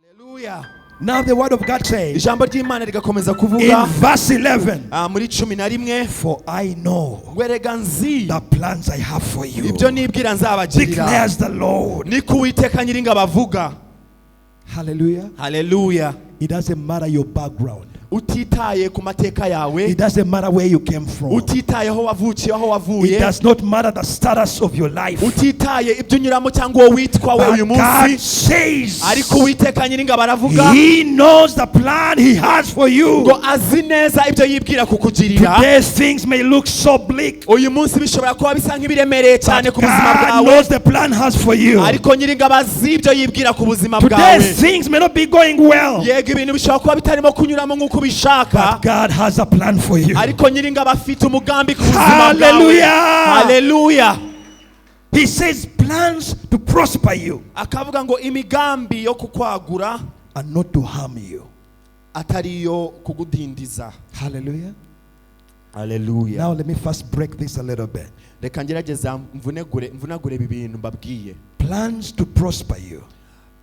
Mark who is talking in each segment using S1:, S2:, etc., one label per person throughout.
S1: Hallelujah.
S2: Now the word of God says
S1: Ijambo ry'Imana rigakomeza
S2: in
S1: kuvuga
S2: verse 11,
S1: muri 11,
S2: for I know
S1: werega nzi
S2: the plans I have for you,
S1: ibyo nibwira nzabagirira,
S2: declares the Lord.
S1: ni ku Uwiteka nyiringa bavuga.
S2: Hallelujah.
S1: Hallelujah.
S2: It doesn't matter your background.
S1: Utitaye ku mateka yawe,
S2: It doesn't matter where you came from.
S1: utitaye aho wavukiye, aho wavuye,
S2: It does not matter the status of your life.
S1: utitaye ibyo unyuramo cyangwa uwo witwa we uyu
S2: But God
S1: munsi,
S2: says
S1: ariko Uwiteka nyiringa baravuga
S2: He knows the plan He has for you.
S1: ngo azi neza ibyo yibwira kukugirira.
S2: Today things may look so bleak,
S1: Uyu munsi bishobora kuba bisa nk'ibiremereye cyane
S2: but
S1: ku buzima
S2: God
S1: bwawe,
S2: knows the plan has for you.
S1: ariko nyiringa bazi ibyo yibwira ku buzima
S2: Today
S1: bwawe.
S2: things may not be going well,
S1: Yego ibintu bishobora kuba bitarimo kunyuramo nk'uko ubishaka,
S2: but God has a plan for you.
S1: ariko nyiringa bafite umugambi ku buzima bwawe.
S2: Hallelujah.
S1: Hallelujah.
S2: He says plans to prosper you
S1: Akavuga ngo imigambi yo kukwagura
S2: and not to harm you.
S1: atari yo kugudindiza.
S2: Hallelujah.
S1: Hallelujah.
S2: Now let me first break this a little bit.
S1: Reka ngerageza mvunagure ibi bintu mbabwiye.
S2: Plans to prosper you.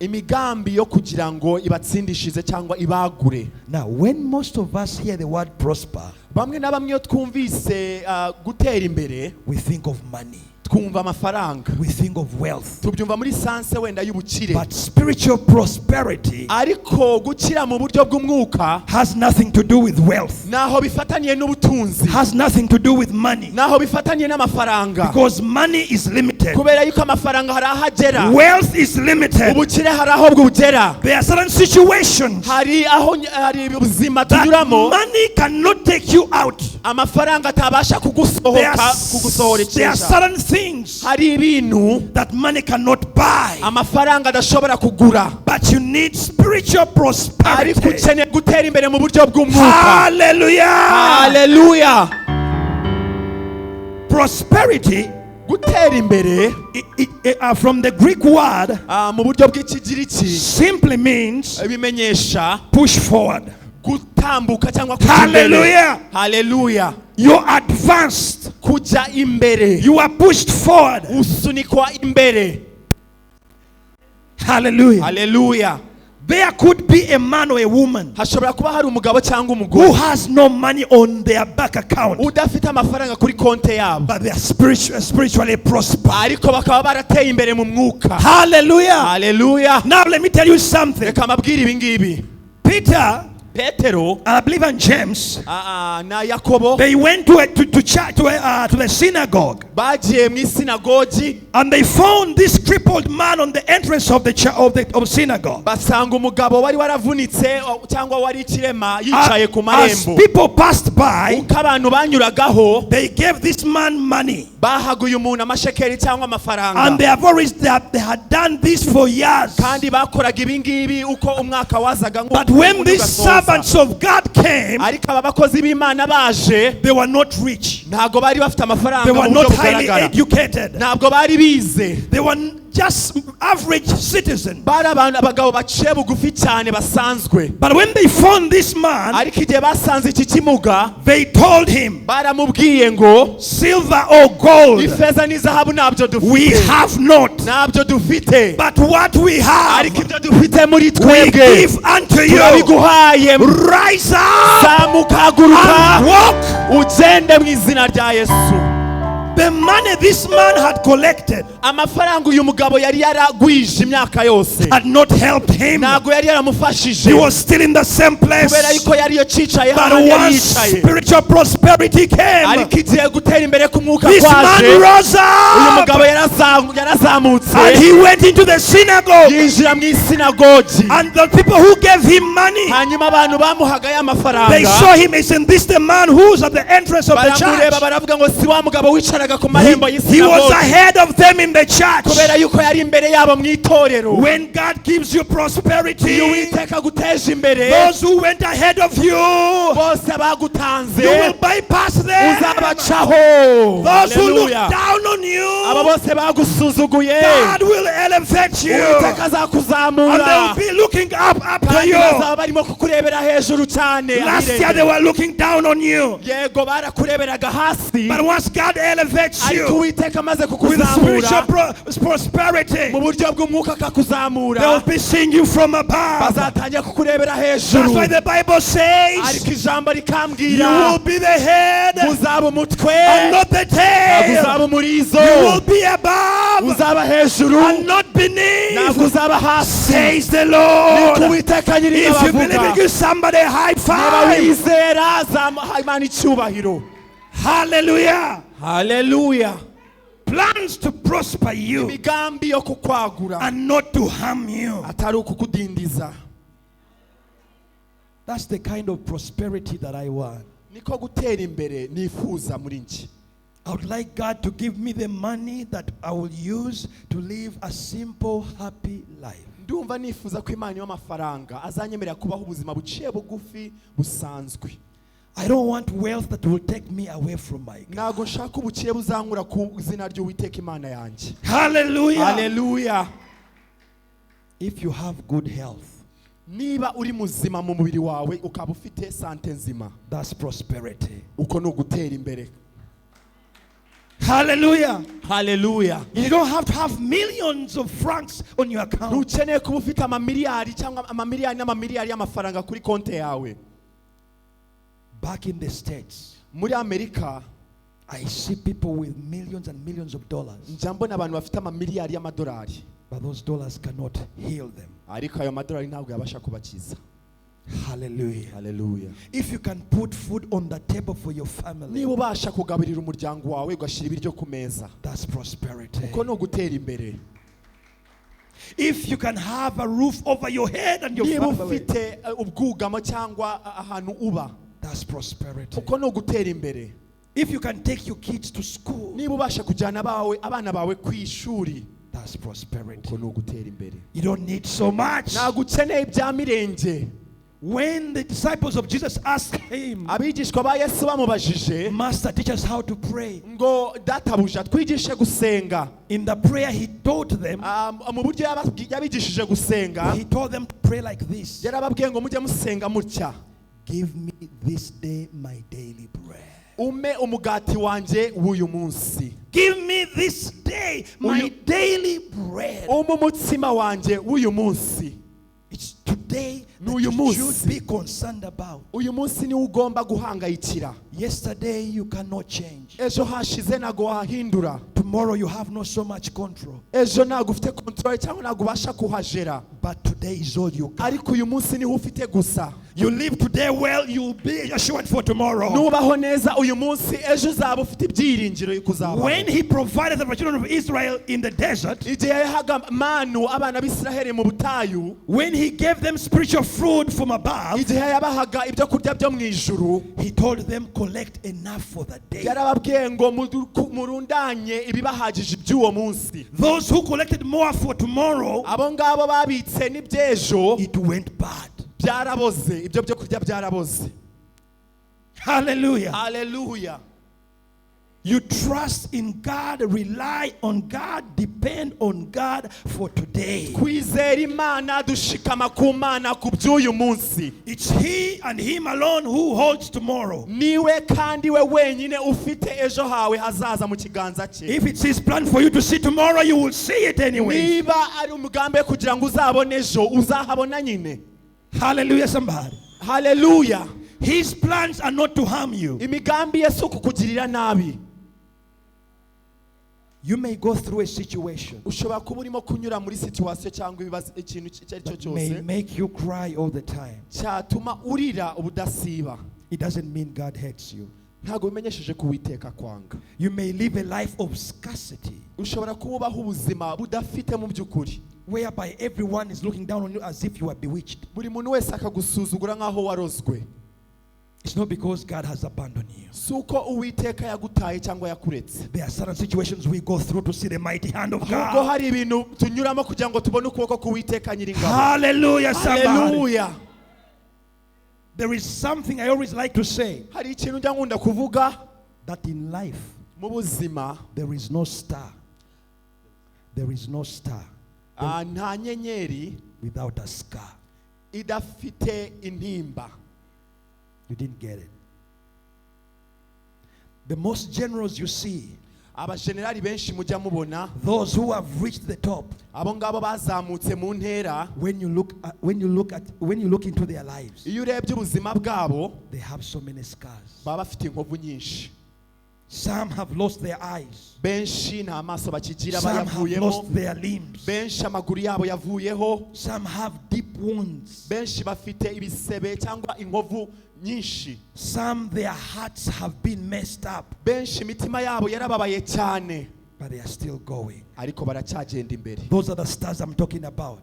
S1: Imigambi yo kugira ngo ibatsindishize cyangwa ibagure.
S2: Now, when most of us hear the word prosper,
S1: Bamwe na bamwe iyo twumvise gutera imbere,
S2: we think of money,
S1: twumva amafaranga,
S2: we think of wealth.
S1: tubyumva muri sanse wenda y'ubukire,
S2: But spiritual prosperity
S1: ariko gukira mu buryo bw'umwuka
S2: has nothing to do with wealth,
S1: naho bifataniye n'ubutunzi,
S2: has nothing to do with money,
S1: naho bifataniye n'amafaranga,
S2: because money is limited,
S1: kubera yuko amafaranga hari aho agera,
S2: wealth is limited.
S1: ubukire hari aho bugera,
S2: There are certain situations
S1: hari ubuzima
S2: that
S1: tunyuramo
S2: money cannot take you out.
S1: amafaranga atabasha
S2: There
S1: kugusohora
S2: are
S1: kugusohorekesha.
S2: certain things
S1: Hari ibintu
S2: that money cannot buy,
S1: amafaranga adashobora kugura,
S2: but you need spiritual
S1: ariko
S2: prosperity.
S1: ukeneye gutera imbere mu buryo bw'umwuka.
S2: Hallelujah.
S1: Hallelujah.
S2: Prosperity,
S1: Gutera imbere
S2: from the Greek word,
S1: mu buryo bw'ikigiriki
S2: simply means
S1: bimenyesha
S2: push forward.
S1: gutambuka cyangwa kujya imbere.
S2: Hallelujah.
S1: Hallelujah.
S2: You're advanced.
S1: Kujya imbere,
S2: You are pushed forward.
S1: usunikwa imbere.
S2: Hallelujah.
S1: Hallelujah.
S2: There could be a man or a woman
S1: Hashobora kuba hari umugabo cyangwa
S2: who
S1: umugore
S2: has no money on their bank account,
S1: udafite amafaranga kuri konte yabo,
S2: but they are spiritually prosper.
S1: ariko bakaba barateye imbere mu mwuka.
S2: Hallelujah.
S1: Hallelujah.
S2: Now let me tell you something.
S1: Reka mbabwire ibi ngibi.
S2: Peter,
S1: Petero
S2: I believe, and James,
S1: na Yakobo
S2: they went to the synagogue,
S1: bagiye mu isinagogi,
S2: and they found this crippled man on the entrance of the synagogue.
S1: basanga umugabo wari waravunitse cyangwa wari ikirema yicaye ku
S2: As
S1: marembo.
S2: people passed by,
S1: Uko abantu banyuragaho,
S2: they gave this man money,
S1: bahaguye umuntu amashekeri cyangwa
S2: and
S1: amafaranga,
S2: they have always they had done this for years.
S1: kandi bakoraga ibi ngibi uko umwaka wazaga.
S2: But when these servants of God came,
S1: ariko aba bakozi b'Imana baje,
S2: they were not rich,
S1: ntago bari bafite amafaranga
S2: they
S1: mu
S2: were
S1: buryo
S2: not highly
S1: bugaragara,
S2: educated,
S1: ntabwo bari bize,
S2: they were just average citizens.
S1: bari abagabo baciye bugufi cyane basanzwe.
S2: But when they found this man,
S1: Ariko igihe basanze iki kimuga,
S2: they told him,
S1: baramubwiye ngo
S2: silver or gold
S1: ifeza n'izahabu ntabyo
S2: we
S1: dufite,
S2: have not,
S1: ntabyo dufite,
S2: but what we have
S1: ariko ibyo dufite muri
S2: we
S1: twebwe
S2: give unto you.
S1: turabiguhaye.
S2: Rise up
S1: Zamuka, haguruka,
S2: and walk.
S1: ugende mu izina rya Yesu.
S2: The money this man had collected
S1: Amafaranga uyu mugabo yari yaragwije imyaka yose
S2: had not helped him.
S1: ntabwo yari yaramufashije,
S2: He was still in the same place.
S1: kubera yuko yari cicaye
S2: But
S1: hahandi yari
S2: once
S1: yicaye.
S2: spiritual prosperity came,
S1: Ariko igihe gutera imbere k'umwuka
S2: this man
S1: kwaje,
S2: rose
S1: uyu
S2: up
S1: mugabo yarazamutse,
S2: and he went into the synagogue.
S1: yinjira mu isinagogi,
S2: And the people who gave him money,
S1: hanyuma abantu bamuhagaye
S2: they
S1: amafaranga
S2: saw him. Isn't this the man who's at the entrance of the
S1: baramureba,
S2: church?
S1: baravuga ngo si wa mugabo wicaraga ku marembo
S2: He was
S1: y'isinagogi,
S2: ahead of them in the church.
S1: kubera yuko yari imbere yabo mu itorero.
S2: When God gives you prosperity,
S1: Iyo Uwiteka aguteje imbere,
S2: those who went ahead of you,
S1: bose bagutanze
S2: you will bypass them.
S1: uzabacaho.
S2: Those who look
S1: Hallelujah.
S2: down on
S1: Aba
S2: you,
S1: bose bagusuzuguye,
S2: God will elevate you,
S1: Uwiteka
S2: and they
S1: azakuzamura,
S2: will be looking up to
S1: kandi
S2: you.
S1: bazaba barimo kukurebera hejuru cyane.
S2: Last year they were looking down on you,
S1: Yego barakureberaga hasi,
S2: but once God elevates elevates
S1: ariko
S2: you
S1: uwiteka amaze
S2: with spiritual
S1: kukuzamura
S2: prosperity,
S1: mu buryo bw'umwuka
S2: they'll
S1: akakuzamura,
S2: be seeing you from above.
S1: bazatangira kukurebera
S2: That's
S1: hejuru.
S2: why the Bible says
S1: ariko ijambo
S2: you
S1: rikambwira
S2: will be the head
S1: uzaba umutwe
S2: and not the
S1: ntabwo
S2: tail.
S1: uzaba umurizo,
S2: You will be above
S1: uzaba hejuru
S2: and not beneath,
S1: ntabwo uzaba hasi.
S2: says the
S1: niko
S2: Lord.
S1: uwiteka nyir'ingabo
S2: If you believe
S1: avuga.
S2: it, give somebody a high
S1: niba
S2: five.
S1: wizera zamuha Imana icyubahiro.
S2: Hallelujah.
S1: haleluya.
S2: Plans to prosper you
S1: imigambi yo kukwagura
S2: and not to harm you.
S1: atari ukukudindiza.
S2: That's the kind of prosperity that I want.
S1: niko gutera imbere nifuza muri njye.
S2: I would like God to give me the money that I will use to live a simple, happy life.
S1: ndumva nifuza ko Imana y'amafaranga azanyemerera kubaho ubuzima buciye bugufi busanzwe.
S2: I don't want wealth that will take me away from my God.
S1: ntabwo nshaka ubukire buzankura ku izina ry'uwiteka Imana yanjye.
S2: Hallelujah.
S1: haleluya.
S2: If you have good health,
S1: niba uri muzima mu mubiri wawe ukaba ufite sante nzima,
S2: that's prosperity.
S1: uko ni ugutera imbere.
S2: Hallelujah.
S1: haleluya.
S2: You don't have to have millions of francs on your account.
S1: ntukeneye kuba ufite amamiliyari cyangwa amamiliyari n'amamiliyari y'amafaranga kuri konti yawe.
S2: Back in the States,
S1: muri Amerika
S2: I see people with millions and millions of dollars,
S1: njya mbona abantu bafite amamiliyari y'amadolari,
S2: but those dollars cannot heal them.
S1: ariko ayo madolari ntabwo yabasha kubakiza.
S2: Hallelujah.
S1: haleluya.
S2: If you can put food on the table for your family,
S1: niba ubasha kugaburira umuryango wawe ugashyira ibiryo ku meza,
S2: that's prosperity.
S1: uko ni ugutera imbere.
S2: If you can have a roof over your head and your
S1: niba
S2: family,
S1: ufite ubwugamo cyangwa ahantu uba,
S2: that's prosperity.
S1: uko ni ugutera imbere.
S2: If you can take your kids to school,
S1: niba ubasha kujyana abana bawe ku ishuri,
S2: that's prosperity.
S1: uko ni ugutera imbere.
S2: You don't need so much.
S1: ntabwo ukeneye ibya mirenge.
S2: When the disciples of Jesus asked him,
S1: abigishwa ba Yesu bamubajije
S2: Master, teach us how to pray.
S1: ngo databuja twigishe gusenga,
S2: In the prayer he taught them,
S1: mu buryo yabigishije gusenga,
S2: he told them to pray like this.
S1: yarababwiye ngo mujye musenga mutya:
S2: Give me this day my daily bread.
S1: ume umugati wanjye w'uyu munsi,
S2: Give me this day my daily bread.
S1: ume umutsima wanjye w'uyu munsi.
S2: It's today that
S1: N'uyu
S2: you
S1: munsi.
S2: should be concerned about.
S1: uyu munsi niwo ugomba guhangayikira.
S2: Yesterday you cannot change.
S1: ejo hashize ntabwo wahindura.
S2: Tomorrow you have not so much control.
S1: ejo ntabwo ufite control cyangwa ntabwo ubasha kuhagera,
S2: But today is all you got.
S1: ariko uyu munsi niwo ufite gusa.
S2: You live today well, you'll be assured for tomorrow.
S1: nubaho neza uyu munsi, ejo uzaba ufite ibyiringiro kuzabaho.
S2: When he provided for the children of Israel in the desert,
S1: igihe yahaga manu abana b'Isiraheli mu butayu,
S2: when he gave them spiritual food from above,
S1: igihe yabahaga ibyo kurya byo mu ijuru,
S2: he told them collect enough for the day.
S1: yarababwiye ngo murundanye ibibahagije iby'uwo munsi.
S2: Those who collected more for tomorrow,
S1: abo ngabo babitse n'iby'ejo
S2: it went bad.
S1: byaraboze, ibyo byo kurya byaraboze.
S2: Hallelujah.
S1: haleluya.
S2: You trust in God, rely on God, depend on God for today.
S1: kwizera Imana, dushikama ku Mana ku by'uyu munsi.
S2: It's He and Him alone who holds tomorrow.
S1: niwe kandi we wenyine ufite ejo hawe hazaza mu kiganza cye.
S2: If it's His plan for you to see tomorrow, you will see it anyway.
S1: niba ari umugambi we kugira ngo uzabone ejo, uzahabona nyine.
S2: Hallelujah, somebody.
S1: haleluya.
S2: His plans are not to harm you.
S1: imigambi ye si ukukugirira nabi.
S2: You may go through a situation
S1: ushobora kuba urimo kunyura muri situation cyangwa ibibazo, ikintu icyo ari cyo
S2: that may
S1: cyose
S2: make you cry all the time.
S1: cyatuma urira ubudasiba.
S2: It doesn't mean God hates you.
S1: ntabwo bimenyesheje ko Uwiteka kwanga.
S2: You may live a life of scarcity,
S1: ushobora kuba ubaho ubuzima budafite mu by'ukuri,
S2: whereby everyone is looking down on you as if you are bewitched.
S1: buri muntu wese akagusuzugura nk'aho warozwe.
S2: It's not because God has abandoned you.
S1: si uko Uwiteka yagutaye cyangwa yakuretse,
S2: There are certain situations we go through to see the mighty hand of
S1: ahubwo
S2: God.
S1: hari ibintu tunyuramo kugira ngo tubone ukuboko k'Uwiteka Nyiringabo.
S2: Hallelujah, somebody.
S1: haleluya.
S2: There is something I always like to say,
S1: hari ikintu njya nkunda kuvuga,
S2: that in life
S1: mu buzima
S2: there is no star. There is no star
S1: nta nyenyeri
S2: without a scar.
S1: idafite intimba.
S2: You didn't get it. The most generous you see
S1: abajenerali benshi mujya mubona
S2: those who have reached the top,
S1: abo ngabo bazamutse mu ntera
S2: when you look into their lives,
S1: iyo urebye ubuzima bwabo
S2: they have so many scars.
S1: baba bafite inkovu nyinshi.
S2: Some have lost their eyes.
S1: benshi nta maso bakigira
S2: Some have
S1: bayavuyemo,
S2: lost their limbs.
S1: benshi amaguru yabo yavuyeho,
S2: Some have deep wounds.
S1: benshi bafite ibisebe cyangwa inkovu nyinshi,
S2: Some their hearts have been messed up,
S1: benshi imitima yabo yarababaye cyane
S2: but they are still going.
S1: ariko baracyagenda imbere.
S2: Those are the stars I'm talking about.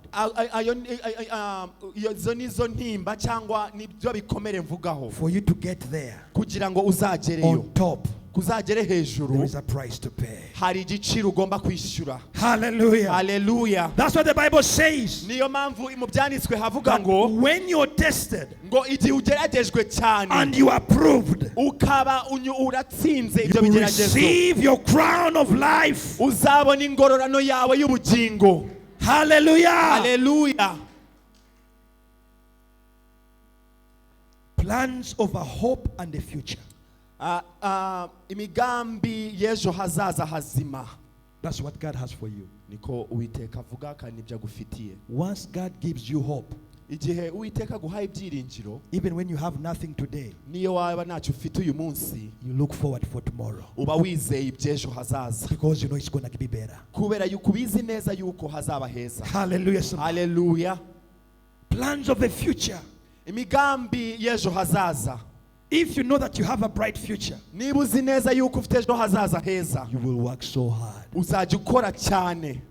S1: Izo nizo ntimba cyangwa nibyo bikomere mvugaho.
S2: For you to get there
S1: kugira ngo uzagereyo,
S2: on top,
S1: kuzagere
S2: there
S1: hejuru,
S2: is a price to pay.
S1: hari igiciro ugomba kwishyura.
S2: Hallelujah.
S1: Haleluya.
S2: That's what the Bible says.
S1: Niyo mpamvu mu byanditswe havuga
S2: That
S1: ngo
S2: when you're tested
S1: ngo igihe ugeragejwe cyane
S2: and you are proved,
S1: ukaba uratsinze ibyo
S2: you
S1: bigeragezo,
S2: receive your crown of life.
S1: uzabona ingororano yawe y'ubugingo.
S2: Hallelujah.
S1: Haleluya.
S2: Plans of a hope and the future.
S1: Imigambi y'ejo hazaza hazima.
S2: That's what God has for you.
S1: Niko Uwiteka avuga kandi nibyo agufitiye.
S2: Once God gives you hope,
S1: Igihe Uwiteka aguhaye ibyiringiro,
S2: even when you have nothing today,
S1: niyo waba ntacyo ufite uyu munsi,
S2: you look forward for tomorrow,
S1: uba wizeye iby'ejo hazaza,
S2: because you know it's going to be better.
S1: kubera yuko ubizi neza yuko hazaba heza.
S2: Hallelujah.
S1: Haleluya.
S2: Plans of the future.
S1: Imigambi y'ejo hazaza.
S2: If you know that you have a bright future,
S1: Niba uzi neza yuko ufite ejo hazaza heza,
S2: you will work so hard.
S1: uzajya ukora cyane.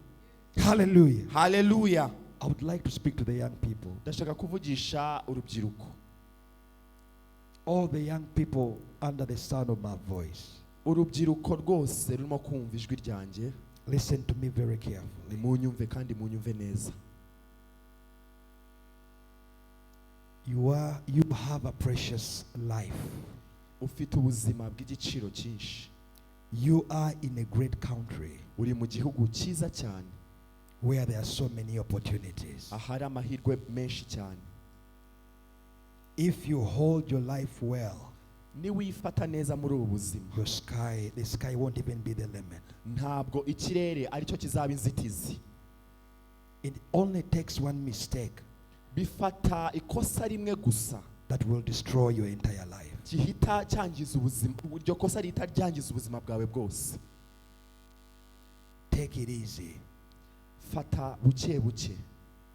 S2: Hallelujah.
S1: Haleluya.
S2: I would like to speak to the young people.
S1: Ndashaka kuvugisha urubyiruko.
S2: All the young people under the sound of my voice.
S1: Urubyiruko rwose rurimo kumva ijwi ryanjye.
S2: Listen to me very carefully.
S1: Munyumve kandi munyumve neza.
S2: You have a precious life.
S1: Ufite ubuzima bw'igiciro cyinshi.
S2: You are in a great country
S1: Uri mu gihugu cyiza cyane,
S2: where there are so many opportunities.
S1: ahari amahirwe menshi cyane.
S2: If you hold your life well,
S1: Niwifata neza muri ubu buzima,
S2: the sky won't even be the limit.
S1: ntabwo ikirere aricyo kizaba inzitizi.
S2: It only takes one mistake
S1: Bifata ikosa rimwe gusa
S2: that will destroy your entire life.
S1: gihita cyangiza ubuzima, iryo kosa rihita ryangiza ubuzima bwawe bwose.
S2: Take it easy.
S1: Fata buke buke.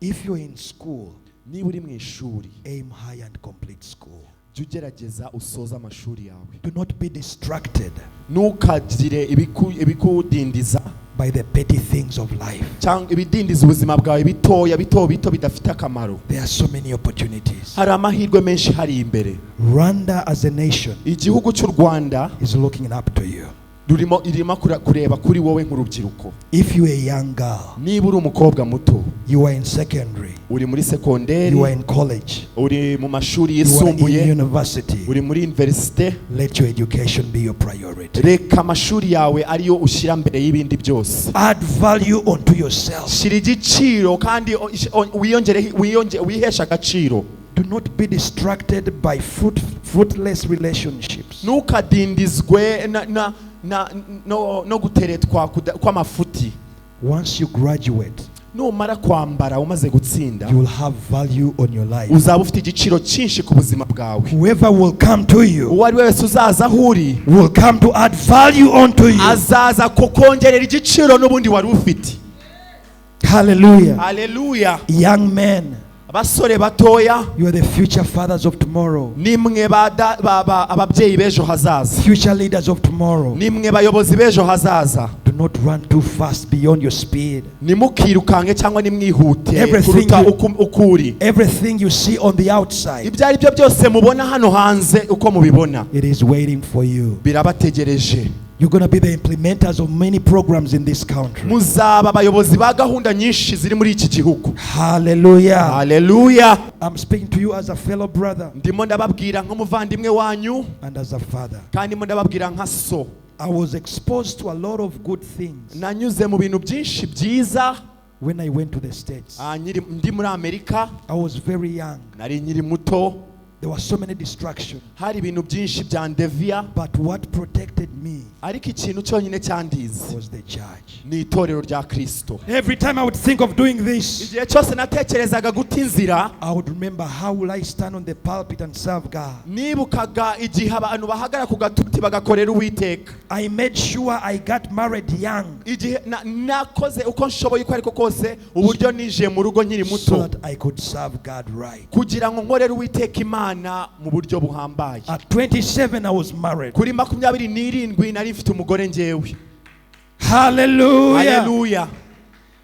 S2: If you're in school,
S1: Niba uri mu ishuri,
S2: aim high and complete school.
S1: jya ugerageza usoze amashuri yawe.
S2: Do not be distracted
S1: Ntukagire ibikudindiza
S2: by the petty things of life.
S1: cyangwa ibidindiza ubuzima bwawe bito bito bidafite akamaro.
S2: There are so many opportunities.
S1: Hari amahirwe menshi hari imbere.
S2: Rwanda as a nation
S1: Igihugu cy'u Rwanda
S2: is looking up to you.
S1: irimo kureba kuri wowe nk'urubyiruko.
S2: If you are a young girl,
S1: Niba uri umukobwa muto,
S2: you are in secondary,
S1: uri muri sekonderi,
S2: you are in college,
S1: uri mu mashuri
S2: you are in
S1: yisumbuye,
S2: university,
S1: uri muri universite,
S2: let your education be your priority.
S1: reka amashuri yawe ariyo ushyira mbere y'ibindi byose.
S2: Add value onto yourself.
S1: Shyira igiciro kandi wihesha agaciro.
S2: Do not be distracted by fruitless relationships.
S1: Ntukadindizwe no guteretwa kw'amafuti.
S2: Once you graduate,
S1: Numara kwambara umaze gutsinda,
S2: you will have value on your life.
S1: uzaba ufite igiciro cyinshi ku buzima bwawe.
S2: Whoever will come to you
S1: Uwo ari we wese uzaza aho uri,
S2: will come to add value onto you.
S1: azaza kukongerera igiciro n'ubundi wari ufite.
S2: Hallelujah.
S1: Haleluya.
S2: Young men,
S1: Abasore batoya,
S2: you are the future fathers of tomorrow.
S1: nimwe ababyeyi b'ejo hazaza,
S2: Future leaders of tomorrow.
S1: nimwe bayobozi b'ejo hazaza.
S2: Do not run too fast beyond your speed.
S1: Nimukirukanke cyangwa nimwihute
S2: Everything
S1: kuruta
S2: you-
S1: ukuri.
S2: Everything you see on the outside,
S1: Ibyo ari byo byose mubona hano hanze uko mubibona,
S2: it is waiting for you.
S1: birabategereje.
S2: You're going to be the implementers of many programs in this country.
S1: Muzaba abayobozi ba gahunda nyinshi ziri muri iki gihugu.
S2: Hallelujah.
S1: Haleluya.
S2: I'm speaking to you as a fellow brother
S1: Ndimo ndababwira nk'umuvandimwe wanyu
S2: and as a father.
S1: kandi ndimo ndababwira nka so.
S2: I was exposed to a lot of good things
S1: Nanyuze mu bintu byinshi byiza
S2: when I went to the States.
S1: ndi muri Amerika.
S2: I was very young.
S1: Nari nkiri muto.
S2: There were so many distractions.
S1: hari ibintu byinshi byandeviya,
S2: But what protected me
S1: ariko ikintu cyonyine cyandize
S2: was the church.
S1: ni itorero rya Kristo.
S2: Every time I would think of doing this,
S1: Igihe cyose natekerezaga guta inzira,
S2: I would remember how will I stand on the pulpit and serve God.
S1: nibukaga igihe abantu bahagara ku gatuti bagakorera Uwiteka.
S2: I made sure I got married young
S1: Igihe nakoze uko nshoboye uko ariko kose uburyo nije mu rugo nkiri
S2: so
S1: muto,
S2: that I could serve God right.
S1: kugira ngo nkorere Uwiteka Imana mu buryo buhambaye.
S2: At 27, I was married.
S1: Kuri 27 nari mfite umugore njyewe.
S2: Hallelujah.
S1: Haleluya.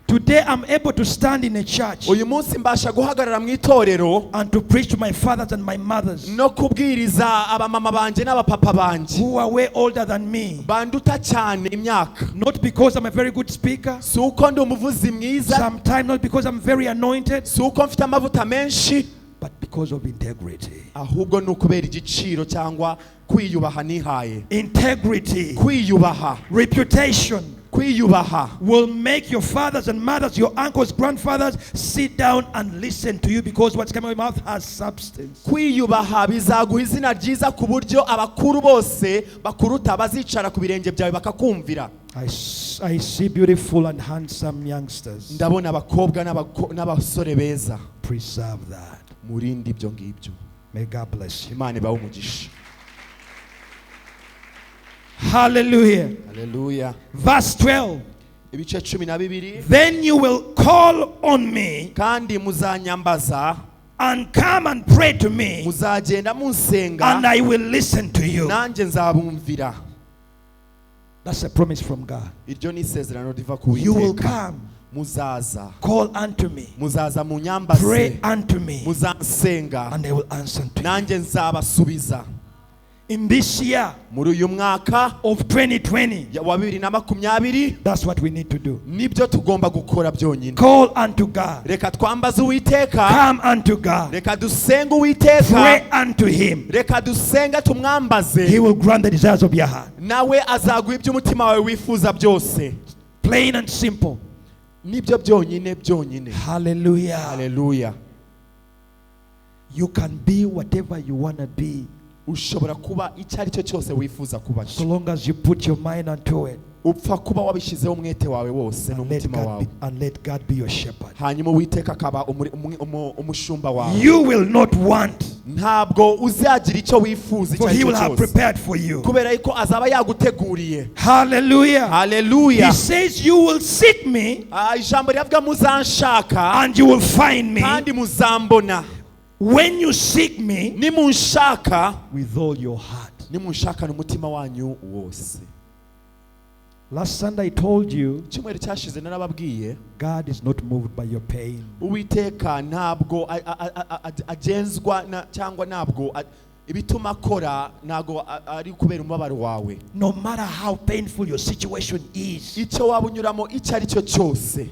S2: Today I'm able to stand in a church
S1: Uyu munsi mbasha guhagarara mu itorero
S2: and to preach to my fathers and my mothers
S1: no kubwiriza abamama banje n'abapapa banje
S2: who are way older than me.
S1: banduta cyane imyaka.
S2: Not because I'm a very good speaker,
S1: Si uko ndi umuvuzi mwiza,
S2: sometimes not because I'm very anointed,
S1: si uko mfite amavuta menshi,
S2: but because of integrity.
S1: ahubwo ni ukubera igiciro cyangwa kwiyubaha nihaye.
S2: Integrity,
S1: Kwiyubaha,
S2: reputation
S1: kwiyubaha
S2: will make your fathers and mothers, your uncles, grandfathers sit down and listen to you because what's coming out of your mouth has substance.
S1: kwiyubaha bizaguha izina ryiza ku buryo abakuru bose bakuruta bazicara ku birenge byawe bakakumvira.
S2: I see beautiful and handsome youngsters.
S1: Ndabona abakobwa n'abasore beza.
S2: Preserve that.
S1: Murinde ibyo ngibyo.
S2: May God bless you.
S1: Imana ibahe umugisha.
S2: Hallelujah.
S1: Haleluya.
S2: Verse 12.
S1: Ibice 12.
S2: Then you will call on me
S1: Kandi muzanyambaza,
S2: and come and pray to me,
S1: muzagenda
S2: and
S1: munsenga,
S2: I will listen to you.
S1: nanjye nzabumvira.
S2: That's a promise from God.
S1: Iryo ni isezerano riva ku
S2: You will
S1: Uwiteka.
S2: come,
S1: Muzaza,
S2: call unto me,
S1: muzaza
S2: pray
S1: munyambaze,
S2: unto me,
S1: muzansenga,
S2: and I will answer to you.
S1: nanjye nzabasubiza.
S2: In this year
S1: Muri uyu mwaka
S2: of 2020,
S1: wa 2020
S2: that's what we need to do.
S1: nibyo tugomba gukora byonyine.
S2: Call unto God,
S1: Reka twambaze Uwiteka,
S2: come unto God,
S1: reka dusenge Uwiteka,
S2: pray unto him.
S1: reka dusenga
S2: He
S1: tumwambaze,
S2: will grant the desires of your heart.
S1: nawe azaguha iby'umutima wawe wifuza byose.
S2: Plain and simple.
S1: Nibyo byonyine.
S2: Hallelujah.
S1: Haleluya.
S2: You can be whatever you want to be
S1: Ushobora kuba icyo ari cyo cyose wifuza kuba
S2: so
S1: cyo.
S2: long as you put your mind unto it
S1: Upfa kuba wabishyizeho umwete wawe wose n'umutima wawe.
S2: and let God be your shepherd.
S1: Hanyuma Uwiteka akaba umushumba wawe.
S2: You will not want,
S1: Ntabwo uzagira icyo wifuza icyo
S2: for
S1: ari
S2: he
S1: cyo
S2: will have
S1: cyose.
S2: prepared for you.
S1: Kubera yuko azaba yaguteguriye.
S2: Hallelujah.
S1: Haleluya.
S2: He says you will seek me
S1: Ijambo rivuga muzanshaka
S2: and you will find me
S1: kandi muzambona.
S2: when you seek me
S1: Nimunshaka,
S2: with all your heart.
S1: nimunshaka n'umutima wanyu wose.
S2: Last Sunday I told you
S1: Icyumweru cyashize narababwiye,
S2: God is not moved by your pain.
S1: Uwiteka ntabwo agenzwa cyangwa ntabwo ibituma akora ntabwo ari kubera umubabaro wawe.
S2: No matter how painful your situation is,
S1: Icyo waba unyuramo icyo ari cyo cyose,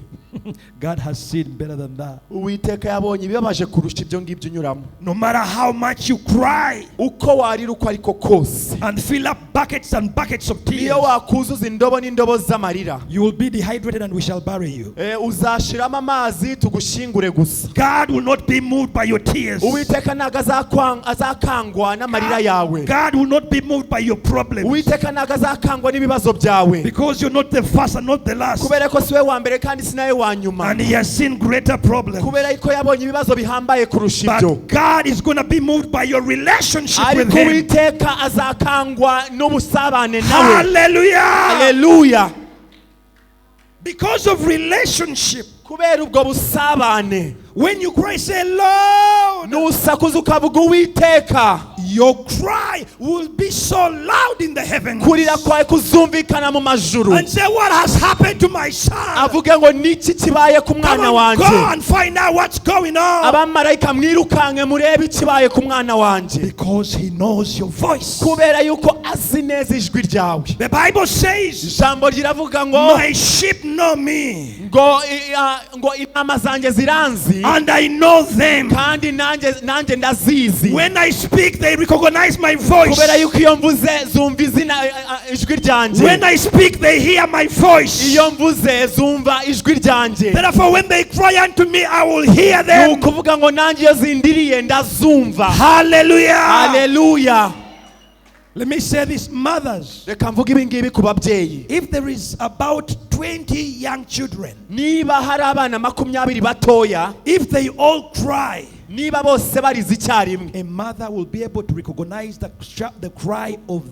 S2: God has seen better than that.
S1: Uwiteka yabonye ibibabaje kurusha ibyo ngibyo unyuramo.
S2: No matter how much you cry
S1: Uko warira uko ariko kose,
S2: and fill up buckets and buckets of tears,
S1: niyo wakuzuza indobo n'indobo z'amarira,
S2: you will be dehydrated and we shall bury you.
S1: uzashiramo amazi tugushingure gusa.
S2: God will not be moved by your tears.
S1: Uwiteka ntabwo azakangwa n'amarira yawe.
S2: God will not be moved by your problems.
S1: Uwiteka ntabwo azakangwa n'ibibazo byawe.
S2: Because you're not the first and not the last.
S1: Kubera ko siwe wa mbere kandi sinawe wa nyuma.
S2: And he has seen greater problems.
S1: Kubera ko yabonye ibibazo bihambaye kurusha ibyo.
S2: But God is going to be moved by your relationship with
S1: Ariko
S2: him.
S1: Uwiteka azakangwa n'ubusabane nawe.
S2: Hallelujah.
S1: Haleluya.
S2: Because of relationship.
S1: Kubera ubwo busabane,
S2: When you cry, say, Lord,
S1: nusakuza ukavuga Uwiteka,
S2: your cry will be so loud in the heavens.
S1: kurira kwawe kuzumvikana mu majuru.
S2: And say, what has happened to my son?
S1: Avuge ngo niki kibaye ku
S2: Come
S1: mwana
S2: on, go
S1: wanje.
S2: and find out what's going on.
S1: Abamarayika mwirukanke murebe ikibaye ku mwana wanje.
S2: Because he knows your voice.
S1: Kubera yuko azi neza ijwi ryawe.
S2: The Bible says,
S1: Ijambo riravuga ngo
S2: my sheep know me,
S1: ngo intama zanjye ziranzi
S2: and I know them.
S1: kandi nanjye ndazizi.
S2: When I speak, they recognize my voice.
S1: kubera yuko iyo mvuze zumva izina ijwi ryanjye.
S2: When I speak, they hear my voice.
S1: iyo mvuze zumva ijwi ryanjye.
S2: Therefore, when they cry unto me, I will hear them.
S1: ukuvuga ngo nanjye iyo zindiriye ndazumva.
S2: Hallelujah.
S1: Hallelujah.
S2: Let me say this, mothers.
S1: Reka mvuge ibi ngibi ku babyeyi.
S2: If there is about 20 young children,
S1: niba hari abana 20 batoya,
S2: if they all cry,
S1: niba bose barize icyarimwe,
S2: a mother will be able to recognize the cry of